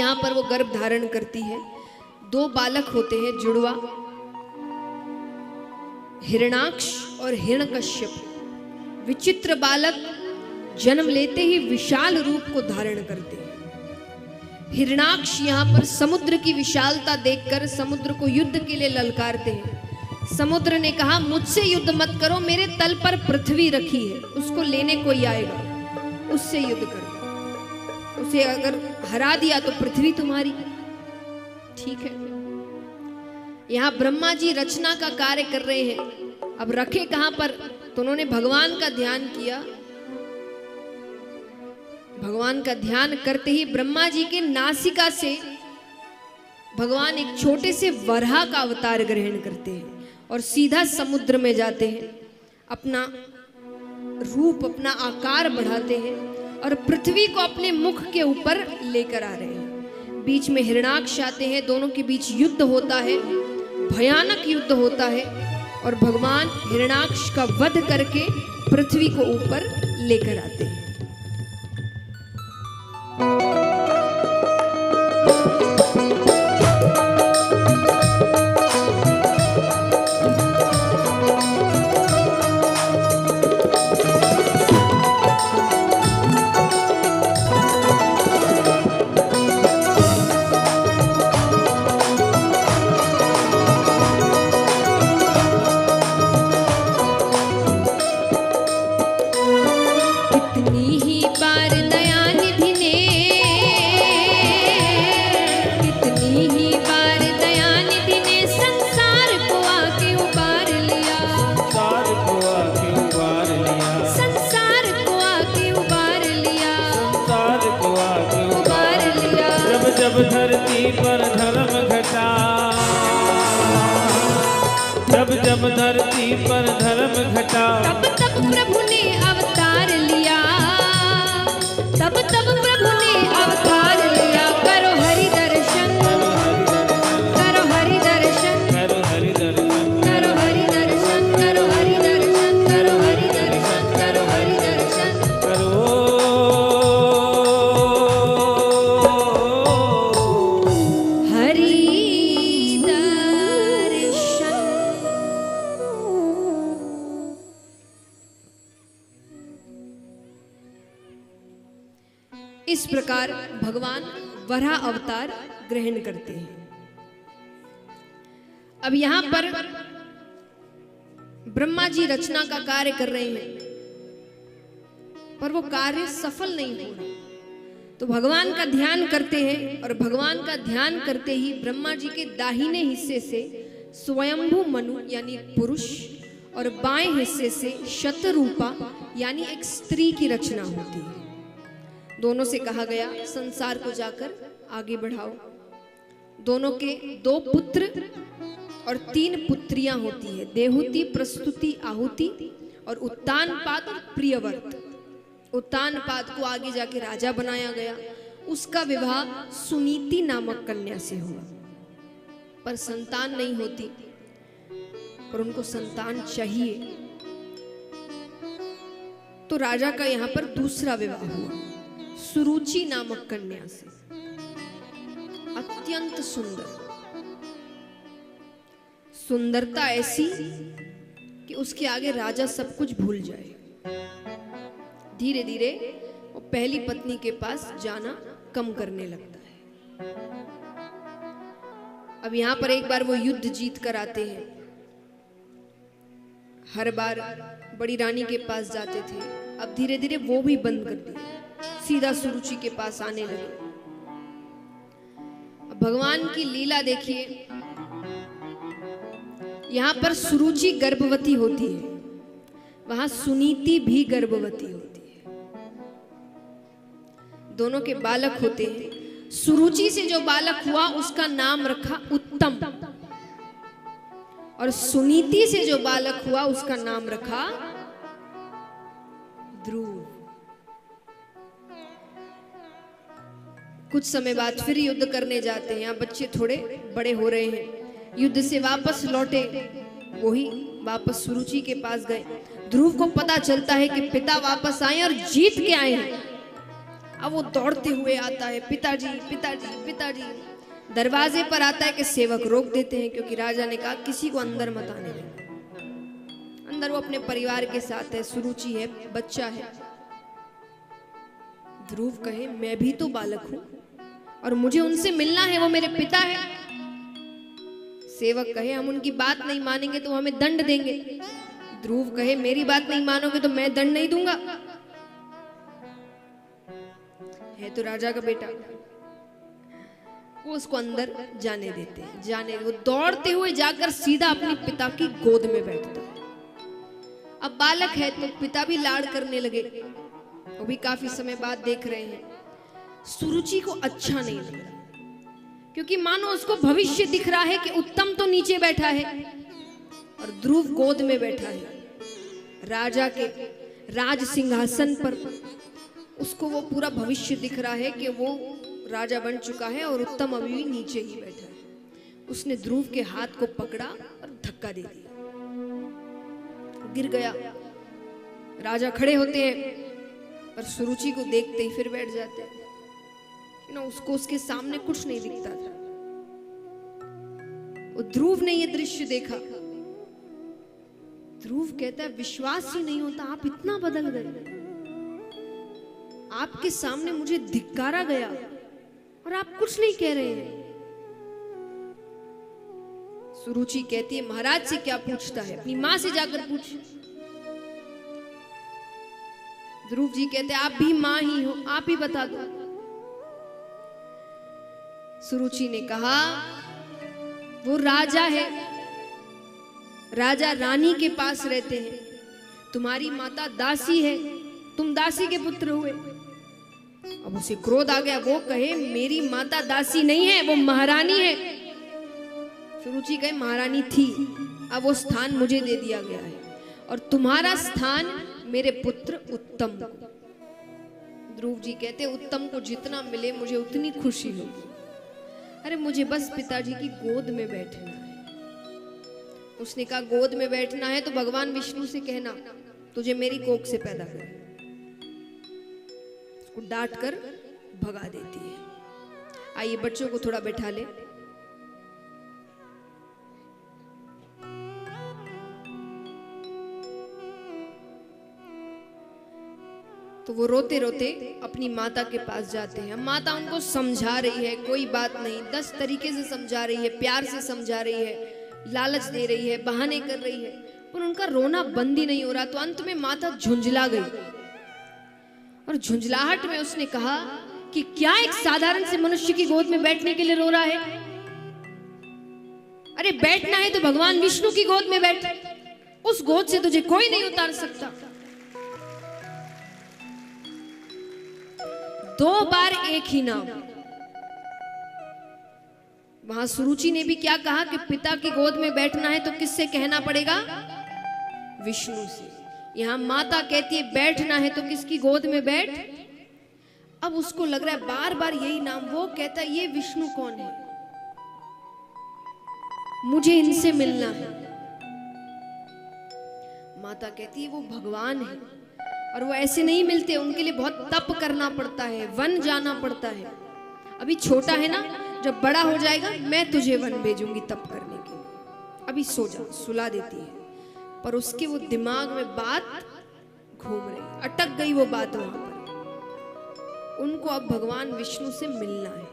यहाँ पर वो गर्भ धारण करती है। 2 बालक होते हैं जुड़वा, हिरणाक्ष और हिरण्यकश्यप। विचित्र बालक जन्म लेते ही विशाल रूप को धारण करते हैं। हिरणाक्ष यहाँ पर समुद्र की विशालता देखकर समुद्र को युद्ध के लिए ललकारते हैं। समुद्र ने कहा, मुझसे युद्ध मत करो, मेरे तल पर पृथ्वी रखी है, उसको लेने कोई आएगा, उससे युद्ध करो। उसे अगर हरा दिया तो पृथ्वी तुम्हारी। ठीक है। यहाँ ब्रह्मा जी रचना का कार्य कर रहे हैं। अब रखे कहां पर, तो उन्होंने भगवान का ध्यान किया। भगवान का ध्यान करते ही ब्रह्मा जी के नासिका से भगवान एक छोटे से वराह का अवतार ग्रहण करते हैं और सीधा समुद्र में जाते हैं। अपना रूप, अपना आकार बढ़ाते हैं और पृथ्वी को अपने मुख के ऊपर लेकर आ रहे हैं। बीच में हिरणाक्ष आते हैं, दोनों के बीच युद्ध होता है, भयानक युद्ध होता है और भगवान हिरणाक्ष का वध करके पृथ्वी को ऊपर लेकर आते हैं। धरती पर धर्म घटा, जब जब धरती पर धर्म घटा, तब तब प्रभु ने अवतार लिया, तब तब प्रभु ने अवतार लिया। करो हरि दर्शन, करो हरि दर्शन, करो हरि दर्शन, करो हरि दर्शन, करो हरि दर्शन, करो हरि दर्शन, करो हरि दर्शन, करो इस प्रकार भगवान वराह अवतार ग्रहण करते हैं। अब यहां पर ब्रह्मा जी रचना का कार्य कर रहे हैं, पर वो कार्य सफल नहीं हो रहा। तो भगवान का ध्यान करते हैं और भगवान का ध्यान करते ही ब्रह्मा जी के दाहिने हिस्से से स्वयंभू मनु यानी पुरुष और बाएं हिस्से से शतरूपा यानी एक स्त्री की रचना होती है। दोनों से कहा गया, संसार को जाकर आगे बढ़ाओ। दोनों के 2 पुत्र और 3 पुत्रियां होती है, देहुति, प्रस्तुति, आहुति और उत्तानपाद और प्रियव्रत। उत्तानपाद को आगे जाके राजा बनाया गया। उसका विवाह सुनीति नामक कन्या से हुआ, पर संतान नहीं होती, पर उनको संतान चाहिए। तो राजा का यहां पर दूसरा विवाह हुआ सुरुचि नामक कन्या से, अत्यंत सुंदर, सुंदरता ऐसी कि उसके आगे राजा सब कुछ भूल जाए। धीरे धीरे वो पहली पत्नी के पास जाना कम करने लगता है। अब यहां पर एक बार वो युद्ध जीत कर आते हैं। हर बार बड़ी रानी के पास जाते थे, अब धीरे धीरे वो भी बंद कर दिया, सीधा सुरुचि के पास आने लगे। अब भगवान की लीला देखिए, यहां पर सुरुचि गर्भवती होती है, वहां सुनीति भी गर्भवती होती है। दोनों के बालक होते हैं। सुरुचि से जो बालक हुआ उसका नाम रखा उत्तम, और सुनीति से जो बालक हुआ उसका नाम रखा ध्रुव। कुछ समय बाद फिर युद्ध करने जाते हैं। अब बच्चे थोड़े बड़े हो रहे हैं, युद्ध से वापस लौटे, वही वापस सुरुचि के पास गए। ध्रुव को पता चलता है कि पिता वापस आए और जीत के आए हैं। अब वो दौड़ते हुए आता है, पिताजी पिताजी पिताजी। दरवाजे पर आता है कि सेवक रोक देते हैं, क्योंकि राजा ने कहा किसी को अंदर मत आने देना। अंदर वो अपने परिवार के साथ है, सुरुचि है, बच्चा है। ध्रुव कहे मैं भी तो बालक हूं और मुझे उनसे मिलना है, वो मेरे पिता है। सेवक कहे हम उनकी बात नहीं मानेंगे तो हमें दंड देंगे। ध्रुव कहे मेरी बात नहीं मानोगे तो मैं दंड नहीं दूंगा। है तो राजा का बेटा, वो उसको अंदर जाने देते हैं। जाने वो दौड़ते हुए जाकर सीधा अपने पिता की गोद में बैठता है। अब बालक है तो पिता भी लाड़ करने लगे। वो भी काफी समय बाद देख रहे हैं। सुरुचि को अच्छा नहीं लगा, क्योंकि मानो उसको भविष्य दिख रहा है कि उत्तम तो नीचे बैठा है और ध्रुव गोद में बैठा है राजा के राज सिंहासन पर। उसको वो पूरा भविष्य दिख रहा है कि वो राजा बन चुका है और उत्तम अभी भी नीचे ही बैठा है। उसने ध्रुव के हाथ को पकड़ा और धक्का दे दिया, गिर गया। राजा खड़े होते हैं पर सुरुचि को देखते ही फिर बैठ जाते हैं। ना उसको उसके सामने कुछ नहीं दिखता था। वो ध्रुव ने ये दृश्य देखा। ध्रुव कहता है विश्वास ही नहीं होता, आप इतना बदल गए। आपके सामने मुझे धिक्कारा गया और आप कुछ नहीं कह रहे हैं। सुरुचि कहती है महाराज से क्या पूछता है, अपनी मां से जाकर पूछ। ध्रुव जी कहते हैं आप भी मां ही हो, आप ही बता दो। सुरुचि ने कहा वो राजा है, राजा रानी के पास रहते हैं। तुम्हारी माता दासी है, तुम दासी के पुत्र हुए। अब उसे क्रोध आ गया। वो कहे मेरी माता दासी नहीं है, वो महारानी है। सुरुचि कहे महारानी थी, अब वो स्थान मुझे दे दिया गया है और तुम्हारा स्थान मेरे पुत्र उत्तम को। ध्रुव जी कहते उत्तम को जितना मिले मुझे उतनी खुशी होगी। अरे मुझे बस पिताजी की गोद में बैठना है। उसने कहा गोद में बैठना है तो भगवान विष्णु से कहना तुझे मेरी कोख से पैदा कर। उसको डांट कर भगा देती है। आइए बच्चों को थोड़ा बैठा ले। तो वो रोते रोते अपनी माता के पास जाते हैं। माता उनको समझा रही है, कोई बात नहीं, 10 तरीके से समझा रही है, प्यार से समझा रही है, लालच दे रही है, बहाने कर रही है, पर उनका रोना बंद ही नहीं हो रहा। तो अंत में माता झुंझला गई और झुंझलाहट में उसने कहा कि क्या एक साधारण से मनुष्य की गोद में बैठने के लिए रो रहा है? अरे बैठना है तो भगवान विष्णु की गोद में बैठ, उस गोद से तुझे कोई नहीं उतार सकता। 2 बार एक ही नाम। वहां सुरुचि ने भी क्या कहा कि पिता की गोद में बैठना है तो किससे कहना पड़ेगा? विष्णु से। यहां माता कहती है बैठना है तो किसकी गोद में बैठ। अब उसको लग रहा है बार बार यही नाम। वो कहता है ये विष्णु कौन है, मुझे इनसे मिलना है। माता कहती है वो भगवान है और वो ऐसे नहीं मिलते, उनके लिए बहुत तप करना पड़ता है, वन जाना पड़ता है। अभी छोटा है ना, जब बड़ा हो जाएगा मैं तुझे वन भेजूंगी तप करने के लिए। अभी सो जा, सुला देती है। पर उसके वो दिमाग में बात घूम रही, अटक गई वो बात वहां पर। उनको अब भगवान विष्णु से मिलना है।